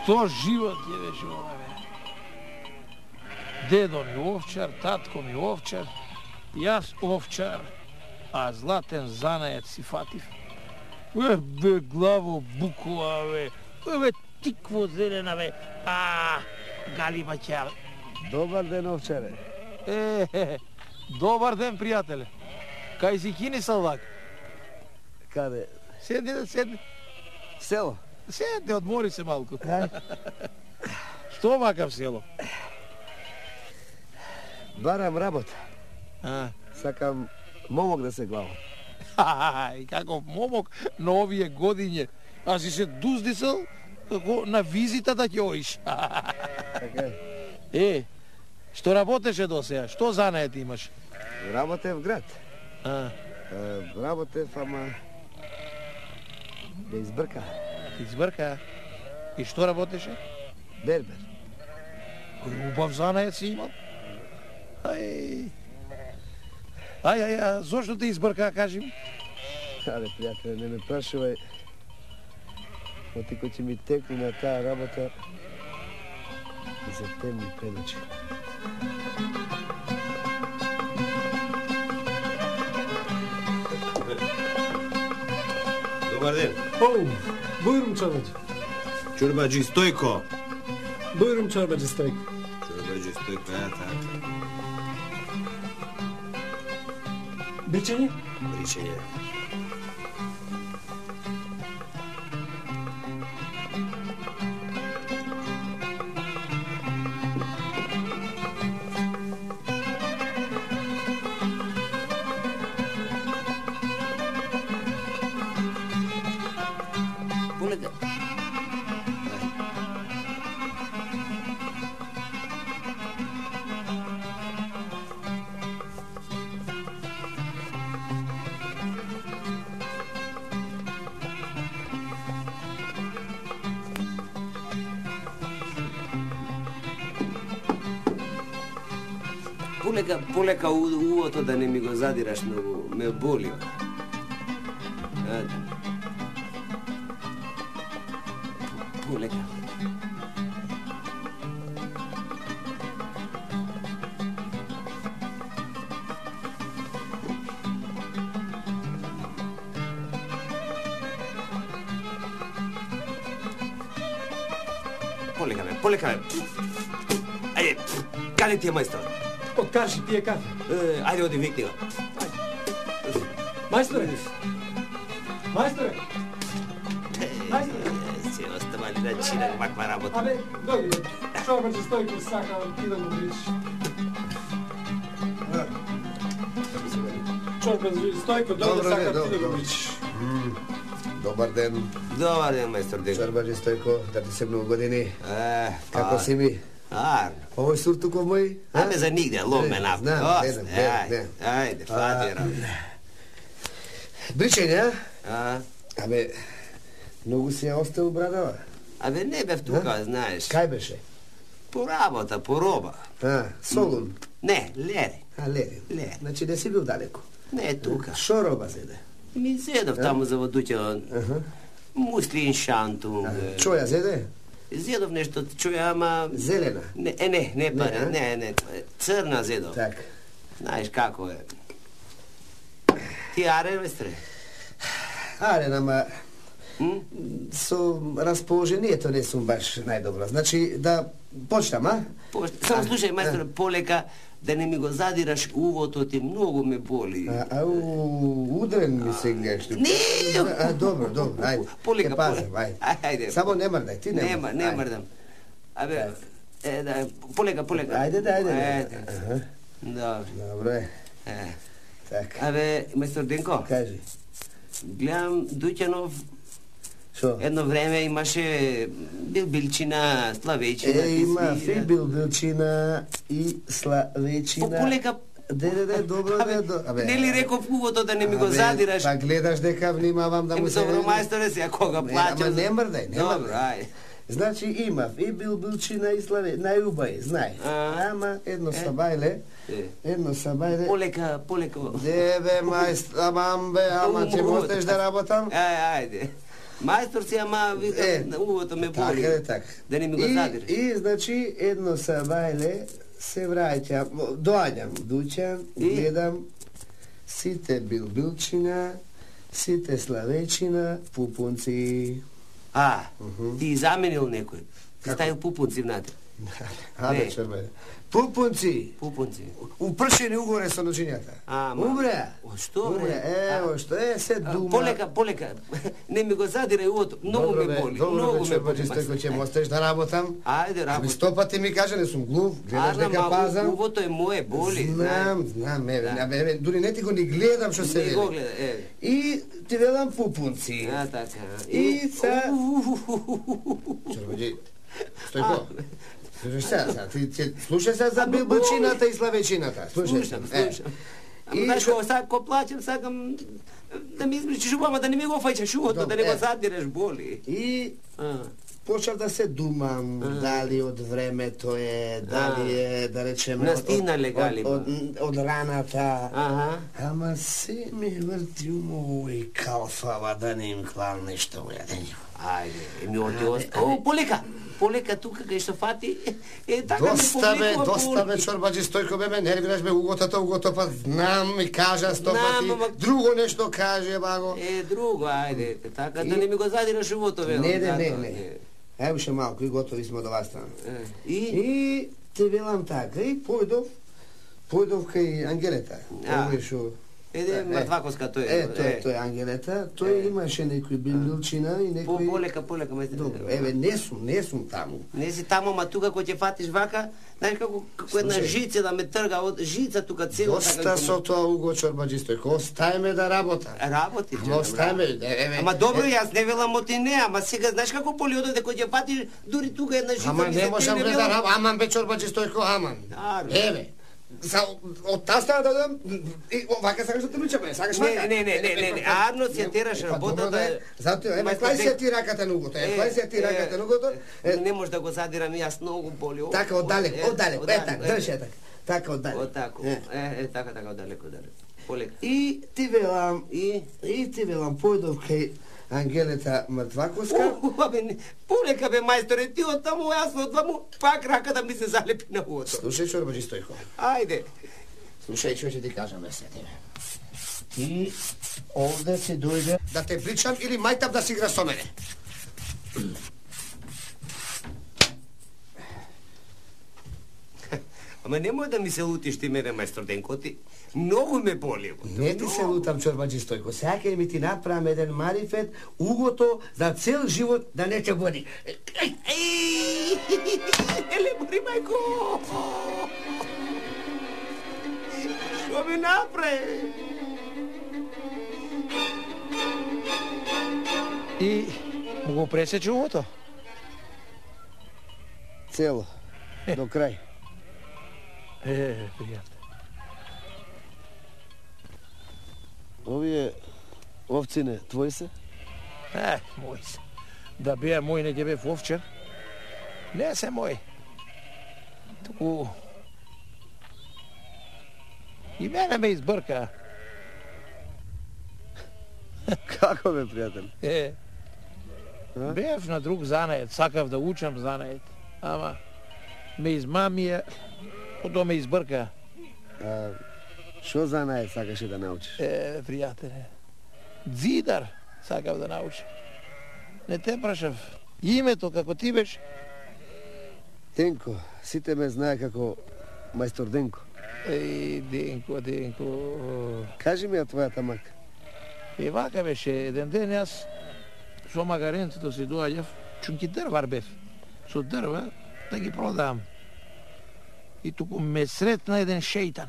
Што живот е беше ова, бе? Дедо ми овчар, татко ми овчар, јас овчар, а златен занајат си фатив. Бе, главо букова, бе, бе, тикво зелена, бе, галима ќал. Добар ден, овчаре. Добар ден, пријателе. Кај си кини салвак? Каде? Седни. Село? Седни, одмори се малку. Што вакав село? Барам работа. Сакам момок да се главам. И каков момок на овие годиње. А си се дуздисал како на визита да ќе оиш. Така што работеше до сега? Што занает имаш? Работев в град. Работев, ама да избрка. Избрка? И што работеше? Бербер. Убав занает си имал? Ај, зошто те избрка, кажи ми? Але, пријателе, не ме прашувај. Оти кој ќе ми текне на таа работа и за темни предочи. Добар ден. Бујрум чорбаџи. Чорбаџи Стојко. Бујрум чорбаџи Стојко. Чорбаџи Стојко, така. Бричење? Бричење. Полека увото да не ми го задираш многу, ме боли. Полека. Полека ме. Ајде, каде ти е мајстор? Откажи, пие кафе. Ајде, оди, викни го. Мајсторе! Мајсторе! Се оставали да чинат ваква работа. Абе, дојди, чорбаџи Стојко сака ти да му бричиш. Чорбаџи Стојко дојде сака ти да го бричиш. Добар ден. Добар ден, мајстор Денко. Чорбаџи Стојко, да ти се многу години. Како си ми? Овој суртуков мој? Абе, за нигде, лом ме напад. Знам, Ајде, фати работа. Бричење, Абе, многу си ја оставил брадава? Абе, не бев тука, знаеш. Кај беше? По работа, по роба. Солун? Не, Лери. Лери. Значи не си бил далеко? Не, тука. Шо роба зеде? Ми зедов таму за водуќа. Муслин, шантунг. Чоја зеде? Зедов нешто, чуја, ама... Зелена? Не паре, не. Црна зедов. Така. Знаеш како е. Ти арен, местре? Арен, ама... Со расположението не сум баш најдобро. Значи, да почнам, а? Само слушај, мајстор, полека, да не ми го задираш увото ти, многу ме боли. Удрен ми се гледаш. Не! Добро, ајде. Полека, ајде. Само не мрдај, ти не мрдај. Не мрдам. Абе, полека. Ајде. Добро е. Така. Абе, мајстор Денко. Кажи. Гледам Дуќанов. Шо? Едно време имаше билчина, славејчина. Има билчина и славејчина. Полека. Добро. Нели реков увото да не ми го задираш? Па гледаш дека внимавам да му се... Добро, мајсторе, сега кога плачам... Ама не мрдај. Добро, ајде. Значи имав и билчина и славејчина, најубај, знај. Ама едно сабајле... Полека... Деве, мајстор, ама ќе можеш да работам? Ајде. Мајстор си, ама вика, увото ме боли. Така, така. Да не ми го задираш. И, значи, едно сабајле се враќам, доаѓам дуќан, гледам сите билбилчина, сите славечина, пупунци. Ти заменил некој. Ти ставил пупунци внатре. Абе, чорбе. Пупунци. Пупунци. Упршени угоре со ножињата. Умре. Што бре? Ево што се дума. Полека. Не ми го задирај увото. Многу ме боли. Добро, чорбе, Стојко, ќе му оставиш да работам. Ајде, работам. Ами 100 пати ми кажа, не сум глув, гледаш дека пазам. Увото е мое, боли. Знам, дури не ти го ни гледам што се вели. Не го гледа, И ти велам пупунци. Така. И са... Чорбе, Стојко, слушај се за билбачината и славечината. Слушам. Ама знаеш кога сако плачем, сакам да ми измричиш убава, да не ми го фаќаш увото, да не го задираш, боли. И почнав да се думам, дали од времето е, дали е, да речеме, настигнале гали од раната. Ама се ми врти умо и калфава да не им клал нешто во јадење. Ајде, ми оди оста. Полека тука кај што фати, така ми повлекува боли. Доста бе, чорбаџи Стојко, ме нервираш бе, угото, па знам, ми кажа 100 пати, друго нешто каже, баго. Друго, ајде, така да не ми го задираш увото, бе. Не. Ево ше малко и готови сме до вас там. И ти велам така, и појдов кај Ангелета. Еде мртваковска тој. Тој Ангелета, тој имаше некој билбилчина и некој... Полека, мајстор. Добро, еве, не сум таму. Не си таму, ма тука кој ќе фатиш вака, знаеш како една жица да ме трга, од жица тука цело така... Доста со тоа Уго Чорбаџи Стојко, остајме да работам. Работи, остајме, Ама добро, јас не велам оти не, ама сега знаеш како боли одовде кој ќе фатиш, дури тука една жица... Ама не можам да работам, аман бе Чорбаџи Стојко, аман. Еве. Од таа стана да дадам, и вака сакаш да те мучаме, сакаш вака? Не, Арно се тераш работата. Затоа, клај се ти раката на угото, Не може да го задирам, јас многу боли. Така, оддалеко, така, држи така. Така, оддалеко. Така, оддалеко. Полека. И ти велам, појдов кај Ангелета Мртваковска. Полека бе, мајсторе, ти од таму, јас од таму, пак раката ми се залепи на увото. Слушај, Чорбаџи Стојко. Ајде. Слушај, што ќе ти кажам, тебе. Ти овде си дојде да те причам или мајтам да си игра со мене. Ама немој да ми се лутиш ти мене, мајстор Денко, ти многу ме боли. Не ти се лутам, Чорбаџи Стојко. Сега ќе ми ти направам еден марифет, угото за цел живот да не те боли. Еле, бори, мајко! Што ми направи? И му го пресече увото? Цело, до крај. Пријатно. Овие овцine твои се? Мои се. Да беа мои, не ќе бев овчар. Не се мои. Туку... И мене ме избрка. Како бе, пријател? Бев на друг занаед, сакав да учам занаед. Ама ме измамија, потоа ме избрка. Што занаед сакаше да научиш? Пријателе, дзидар сакав да научам. Не те прашав името како ти беше. Денко, сите ме знае како мајстор Денко. Денко. Кажи ми ја твојата мака. Вака беше, еден ден јас со магаренцето си доаѓав, чунки дрвар бев, со дрва да ги продавам. И туку ме сретна еден шејтан.